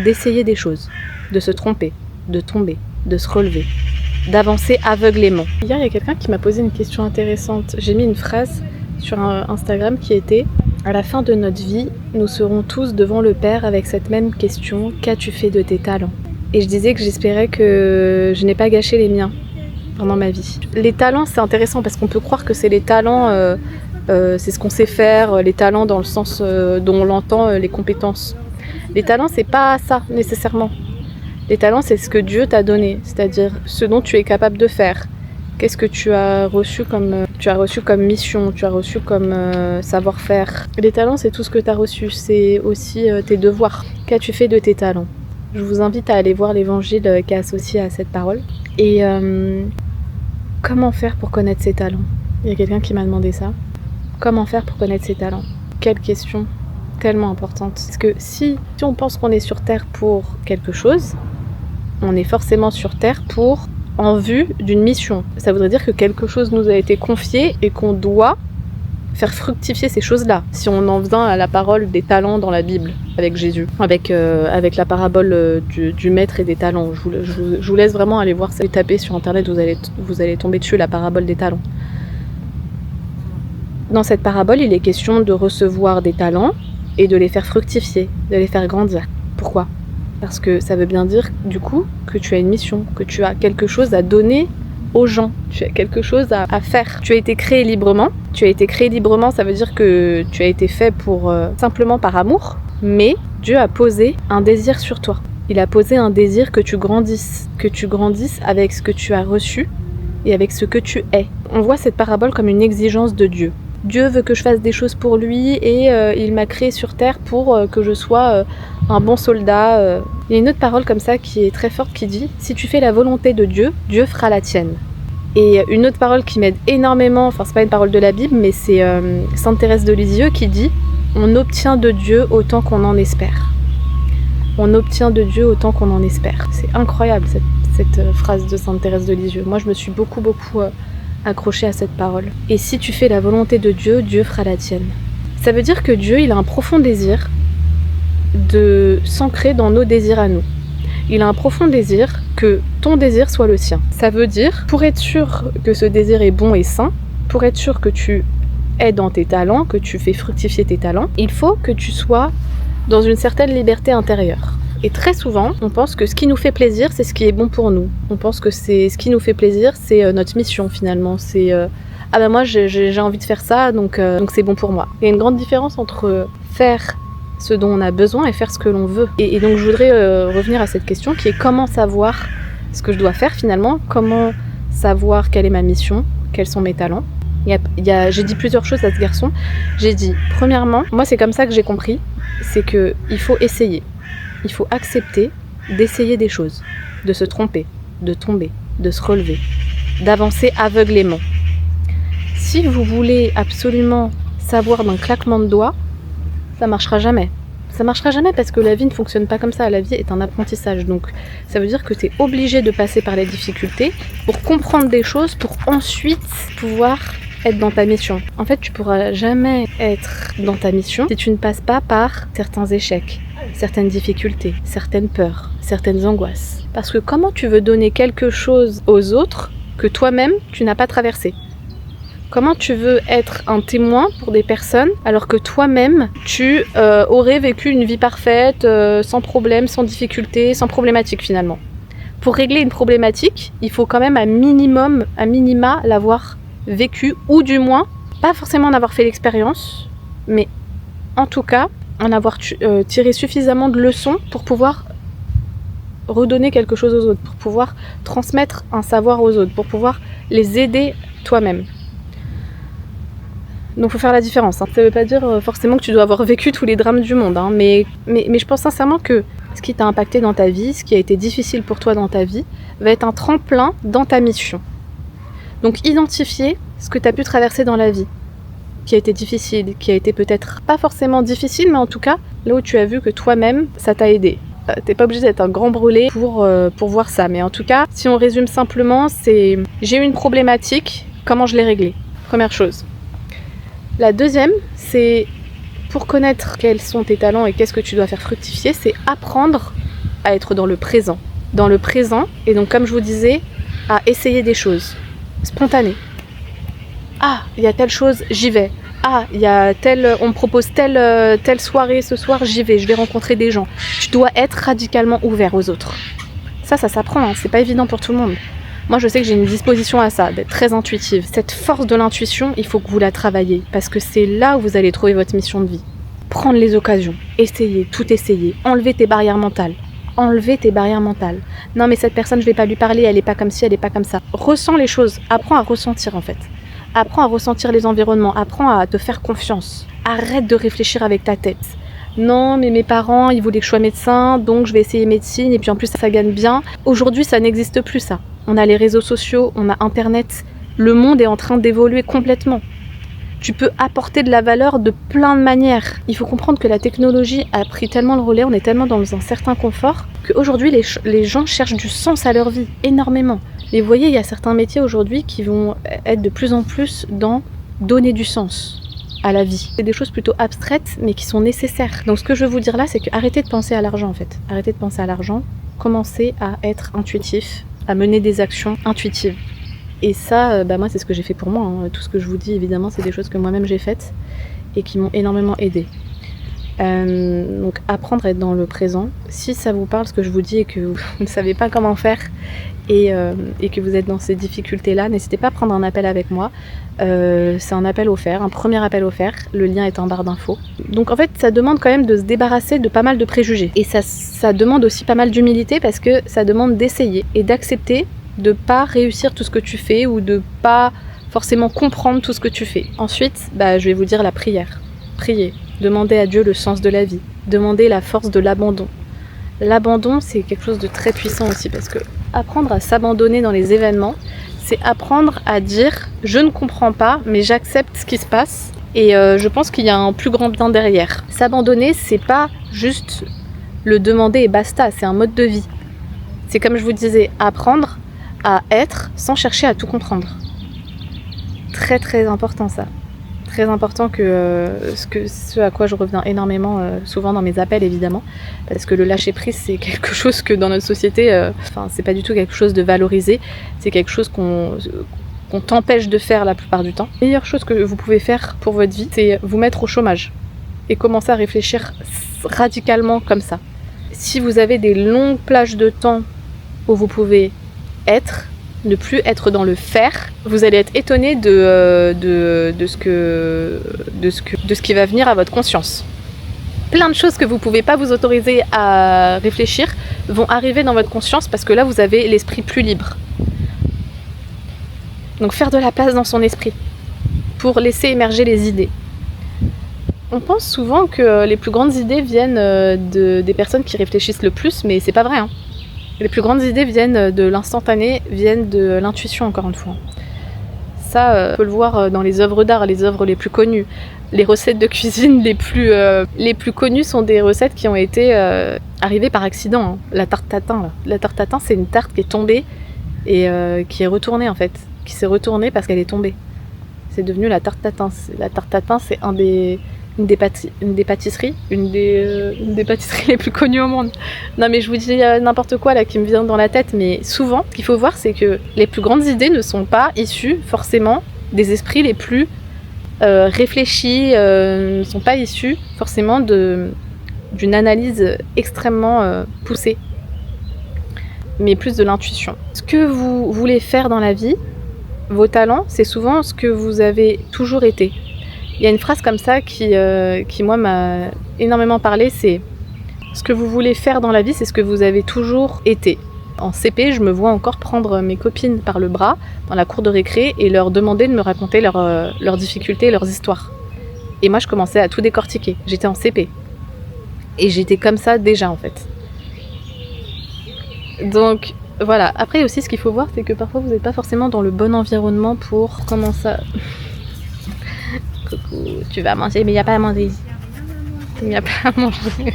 d'essayer des choses, de se tromper, de tomber, de se relever, d'avancer aveuglément. Hier, il y a quelqu'un qui m'a posé une question intéressante. J'ai mis une phrase sur Instagram qui était « À la fin de notre vie, nous serons tous devant le Père avec cette même question « Qu'as-tu fait de tes talents ?» Et je disais que j'espérais que je n'ai pas gâché les miens pendant ma vie. Les talents, c'est intéressant parce qu'on peut croire que c'est les talents, c'est ce qu'on sait faire, les talents dans le sens dont on l'entend, les compétences. Les talents, c'est pas ça nécessairement. Les talents, c'est ce que Dieu t'a donné, c'est-à-dire ce dont tu es capable de faire. Qu'est-ce que tu as reçu comme mission, tu as reçu comme savoir-faire. Les talents, c'est tout ce que tu as reçu, c'est aussi tes devoirs. Qu'as-tu fait de tes talents ? Je vous invite à aller voir l'évangile qui est associé à cette parole. Et comment faire pour connaître ses talents ? Il y a quelqu'un qui m'a demandé ça. Comment faire pour connaître ses talents ? Quelle question tellement importante. Parce que si on pense qu'on est sur Terre pour quelque chose, on est forcément sur Terre en vue d'une mission. Ça voudrait dire que quelque chose nous a été confié et qu'on doit faire fructifier ces choses-là. Si on en vient à la parole des talents dans la Bible, avec Jésus, avec la parabole du maître et des talents. Je vous laisse vraiment aller voir ça, taper sur internet, vous allez tomber dessus, la parabole des talents. Dans cette parabole, il est question de recevoir des talents et de les faire fructifier, de les faire grandir. Pourquoi ? Parce que ça veut bien dire, du coup, que tu as une mission, que tu as quelque chose à donner aux gens, tu as quelque chose à faire. Tu as été créé librement. Tu as été créé librement, ça veut dire que tu as été fait pour simplement par amour, mais Dieu a posé un désir sur toi. Il a posé un désir que tu grandisses avec ce que tu as reçu et avec ce que tu es. On voit cette parabole comme une exigence de Dieu. Dieu veut que je fasse des choses pour lui et il m'a créé sur terre pour que je sois un bon soldat. Il y a une autre parole comme ça qui est très forte qui dit « Si tu fais la volonté de Dieu, Dieu fera la tienne ». Et une autre parole qui m'aide énormément, enfin c'est pas une parole de la Bible, mais c'est Sainte Thérèse de Lisieux qui dit « On obtient de Dieu autant qu'on en espère ». On obtient de Dieu autant qu'on en espère. C'est incroyable cette phrase de Sainte Thérèse de Lisieux. Moi je me suis beaucoup accrochée à cette parole. Et si tu fais la volonté de Dieu, Dieu fera la tienne. Ça veut dire que Dieu, il a un profond désir de s'ancrer dans nos désirs à nous. Il a un profond désir que ton désir soit le sien. Ça veut dire, pour être sûr que ce désir est bon et sain, pour être sûr que tu es dans tes talents, que tu fais fructifier tes talents, il faut que tu sois dans une certaine liberté intérieure. Et très souvent, on pense que ce qui nous fait plaisir, c'est ce qui est bon pour nous. On pense que c'est ce qui nous fait plaisir, c'est notre mission finalement. C'est ah ben moi j'ai envie de faire ça, donc c'est bon pour moi. Il y a une grande différence entre faire ce dont on a besoin et faire ce que l'on veut. Et donc je voudrais revenir à cette question qui est comment savoir ce que je dois faire finalement, comment savoir quelle est ma mission, quels sont mes talents. J'ai dit plusieurs choses à ce garçon. J'ai dit, premièrement, moi c'est comme ça que j'ai compris, c'est qu'il faut essayer. Il faut accepter d'essayer des choses, de se tromper, de tomber, de se relever, d'avancer aveuglément. Si vous voulez absolument savoir d'un claquement de doigts, ça marchera jamais. Ça marchera jamais parce que la vie ne fonctionne pas comme ça. La vie est un apprentissage. Donc ça veut dire que tu es obligé de passer par les difficultés pour comprendre des choses, pour ensuite pouvoir être dans ta mission. En fait, tu pourras jamais être dans ta mission si tu ne passes pas par certains échecs, certaines difficultés, certaines peurs, certaines angoisses. Parce que comment tu veux donner quelque chose aux autres que toi-même, tu n'as pas traversé ? Comment tu veux être un témoin pour des personnes alors que toi-même, tu aurais vécu une vie parfaite, sans problème, sans difficulté, sans problématique finalement ? Pour régler une problématique, il faut quand même à minima l'avoir vécu, ou du moins, pas forcément en avoir fait l'expérience, mais en tout cas, en avoir tiré suffisamment de leçons pour pouvoir redonner quelque chose aux autres, pour pouvoir transmettre un savoir aux autres, pour pouvoir les aider toi-même. Donc il faut faire la différence. Ça ne veut pas dire forcément que tu dois avoir vécu tous les drames du monde, mais je pense sincèrement que ce qui t'a impacté dans ta vie, ce qui a été difficile pour toi dans ta vie, va être un tremplin dans ta mission. Donc identifier ce que tu as pu traverser dans la vie, qui a été difficile, qui a été peut-être pas forcément difficile, mais en tout cas, là où tu as vu que toi-même, ça t'a aidé. T'es pas obligé d'être un grand brûlé pour voir ça, mais en tout cas, si on résume simplement, c'est j'ai eu une problématique, comment je l'ai réglée ? Première chose. La deuxième, c'est pour connaître quels sont tes talents et qu'est-ce que tu dois faire fructifier, c'est apprendre à être dans le présent. Dans le présent, et donc comme je vous disais, à essayer des choses spontanées. Ah, il y a telle chose, j'y vais. Ah, il y a on me propose telle soirée ce soir, j'y vais, je vais rencontrer des gens. Tu dois être radicalement ouvert aux autres. Ça s'apprend, hein, c'est pas évident pour tout le monde. Moi, je sais que j'ai une disposition à ça, d'être très intuitive. Cette force de l'intuition, il faut que vous la travaillez, parce que c'est là où vous allez trouver votre mission de vie. Prendre les occasions, essayer, tout essayer, enlever tes barrières mentales. Enlever tes barrières mentales. Non mais cette personne, je vais pas lui parler, elle est pas comme ci, elle est pas comme ça. Ressens les choses, apprends à ressentir en fait. Apprends à ressentir les environnements, apprends à te faire confiance. Arrête de réfléchir avec ta tête. Non mais mes parents, ils voulaient que je sois médecin, donc je vais essayer médecine, et puis en plus ça gagne bien. Aujourd'hui ça n'existe plus ça. On a les réseaux sociaux, on a internet, le monde est en train d'évoluer complètement. Tu peux apporter de la valeur de plein de manières. Il faut comprendre que la technologie a pris tellement le relais, on est tellement dans un certain confort, qu'aujourd'hui les gens cherchent du sens à leur vie, énormément. Et vous voyez, il y a certains métiers aujourd'hui qui vont être de plus en plus dans donner du sens à la vie. C'est des choses plutôt abstraites, mais qui sont nécessaires. Donc ce que je veux vous dire là, c'est que arrêtez de penser à l'argent en fait. Arrêtez de penser à l'argent, commencez à être intuitif, à mener des actions intuitives. Et ça, moi c'est ce que j'ai fait pour moi, hein. Tout ce que je vous dis évidemment c'est des choses que moi-même j'ai faites et qui m'ont énormément aidée. Donc apprendre à être dans le présent. Si ça vous parle ce que je vous dis et que vous ne savez pas comment faire et que vous êtes dans ces difficultés là, n'hésitez pas à prendre un appel avec moi. C'est un appel offert, un premier appel offert, le lien est en barre d'infos. Donc en fait ça demande quand même de se débarrasser de pas mal de préjugés. Et ça demande aussi pas mal d'humilité parce que ça demande d'essayer et d'accepter de pas réussir tout ce que tu fais ou de pas forcément comprendre tout ce que tu fais. Ensuite, je vais vous dire la prière. Priez, demandez à Dieu le sens de la vie, demandez la force de l'abandon. L'abandon, c'est quelque chose de très puissant aussi parce que apprendre à s'abandonner dans les événements, c'est apprendre à dire « je ne comprends pas, mais j'accepte ce qui se passe et je pense qu'il y a un plus grand bien derrière ». S'abandonner, c'est pas juste le demander et basta, c'est un mode de vie. C'est comme je vous disais, apprendre à être sans chercher à tout comprendre. Très très important ça. Très important que ce à quoi je reviens énormément souvent dans mes appels évidemment, parce que le lâcher prise c'est quelque chose que dans notre société, c'est pas du tout quelque chose de valorisé, c'est quelque chose qu'on t'empêche de faire la plupart du temps. La meilleure chose que vous pouvez faire pour votre vie, c'est vous mettre au chômage et commencer à réfléchir radicalement comme ça. Si vous avez des longues plages de temps où vous pouvez être, ne plus être dans le faire, vous allez être étonné de ce qui va venir à votre conscience. Plein de choses que vous ne pouvez pas vous autoriser à réfléchir vont arriver dans votre conscience parce que là vous avez l'esprit plus libre. Donc faire de la place dans son esprit pour laisser émerger les idées. On pense souvent que les plus grandes idées viennent des personnes qui réfléchissent le plus, mais c'est pas vrai, hein. Les plus grandes idées viennent de l'instantané, viennent de l'intuition encore une fois. Ça, on peut le voir dans les œuvres d'art, les œuvres les plus connues. Les recettes de cuisine les plus connues sont des recettes qui ont été arrivées par accident, hein. La tarte tatin, là. La tarte tatin, c'est une tarte qui est tombée et qui est retournée en fait. Qui s'est retournée parce qu'elle est tombée. C'est devenu la tarte tatin. La tarte tatin, c'est une des pâtisseries les plus connues au monde. Non mais je vous dis n'importe quoi là qui me vient dans la tête, mais souvent ce qu'il faut voir c'est que les plus grandes idées ne sont pas issues forcément des esprits les plus réfléchis, ne sont pas issues forcément d'une analyse extrêmement poussée, mais plus de l'intuition. Ce que vous voulez faire dans la vie, vos talents, c'est souvent ce que vous avez toujours été. Il y a une phrase comme ça qui moi m'a énormément parlé, c'est « ce que vous voulez faire dans la vie, c'est ce que vous avez toujours été ». En CP, je me vois encore prendre mes copines par le bras dans la cour de récré et leur demander de me raconter leurs difficultés, leurs histoires. Et moi, je commençais à tout décortiquer. J'étais en CP. Et j'étais comme ça déjà, en fait. Donc, voilà. Après aussi, ce qu'il faut voir, c'est que parfois, vous n'êtes pas forcément dans le bon environnement pour... Comment ça... Coucou, tu vas manger, mais il n'y a pas à manger. Il n'y a pas à manger.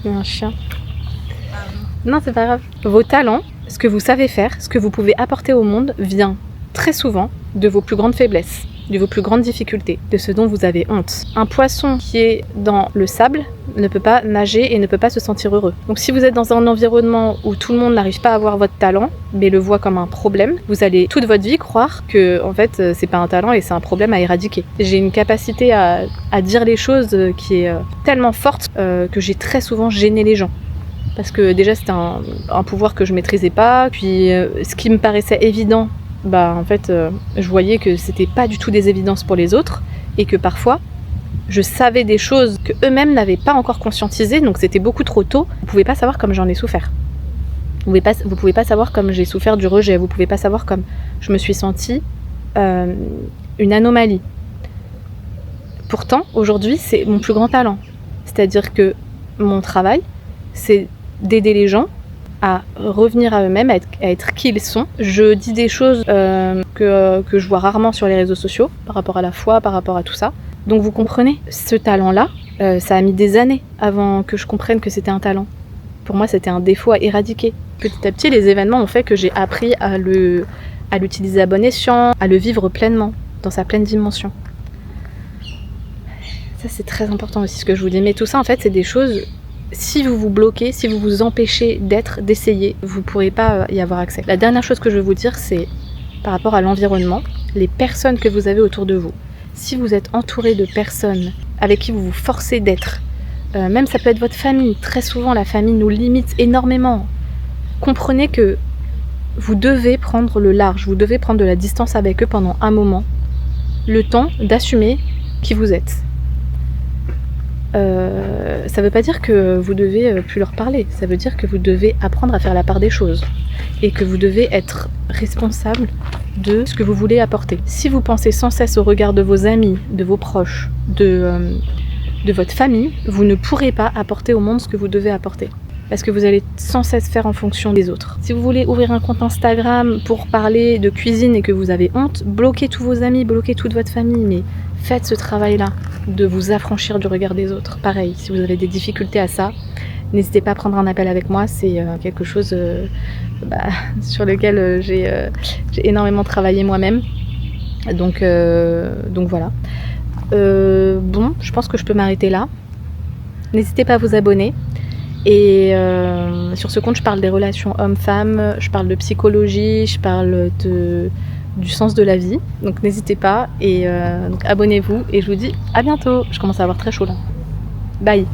Il y a un chien. Non, c'est pas grave. Vos talents, ce que vous savez faire, ce que vous pouvez apporter au monde, vient très souvent de vos plus grandes faiblesses. de vos plus grandes difficultés, de ce dont vous avez honte. Un poisson qui est dans le sable ne peut pas nager et ne peut pas se sentir heureux. Donc si vous êtes dans un environnement où tout le monde n'arrive pas à voir votre talent, mais le voit comme un problème, vous allez toute votre vie croire que en fait c'est pas un talent et c'est un problème à éradiquer. J'ai une capacité à dire les choses qui est tellement forte que j'ai très souvent gêné les gens. Parce que déjà c'était un pouvoir que je maîtrisais pas, puis ce qui me paraissait évident, en fait je voyais que c'était pas du tout des évidences pour les autres et que parfois je savais des choses que eux-mêmes n'avaient pas encore conscientisées, donc c'était beaucoup trop tôt. Vous pouvez pas savoir comme j'en ai souffert. Vous pouvez pas savoir comme j'ai souffert du rejet. Vous pouvez pas savoir comme je me suis sentie une anomalie. Pourtant, aujourd'hui, c'est mon plus grand talent. C'est-à-dire que mon travail, c'est d'aider les gens à revenir à eux-mêmes, à être qui ils sont. Je dis des choses que je vois rarement sur les réseaux sociaux, par rapport à la foi, par rapport à tout ça. Donc vous comprenez, ce talent-là, ça a mis des années avant que je comprenne que c'était un talent. Pour moi, c'était un défaut à éradiquer. Petit à petit, les événements ont fait que j'ai appris à l'utiliser à bon escient, à le vivre pleinement, dans sa pleine dimension. Ça, c'est très important aussi ce que je vous dis. Mais tout ça, en fait, c'est des choses, si vous vous bloquez, si vous vous empêchez d'essayer, vous ne pourrez pas y avoir accès. La dernière chose que je veux vous dire, c'est par rapport à l'environnement, les personnes que vous avez autour de vous. Si vous êtes entouré de personnes avec qui vous vous forcez d'être, même ça peut être votre famille, très souvent la famille nous limite énormément. Comprenez que vous devez prendre le large, vous devez prendre de la distance avec eux pendant un moment, le temps d'assumer qui vous êtes. Ça veut pas dire que vous devez plus leur parler, ça veut dire que vous devez apprendre à faire la part des choses et que vous devez être responsable de ce que vous voulez apporter. Si vous pensez sans cesse au regard de vos amis, de vos proches, de votre famille, vous ne pourrez pas apporter au monde ce que vous devez apporter. Parce que vous allez sans cesse faire en fonction des autres. Si vous voulez ouvrir un compte Instagram pour parler de cuisine et que vous avez honte, bloquez tous vos amis, bloquez toute votre famille, mais faites ce travail-là, de vous affranchir du regard des autres. Pareil, si vous avez des difficultés à ça, n'hésitez pas à prendre un appel avec moi, c'est quelque chose sur lequel j'ai énormément travaillé moi-même. Donc voilà. Je pense que je peux m'arrêter là. N'hésitez pas à vous abonner. Et sur ce compte, je parle des relations hommes-femmes, je parle de psychologie, je parle du sens de la vie. Donc n'hésitez pas et donc abonnez-vous et je vous dis à bientôt. Je commence à avoir très chaud là. Bye.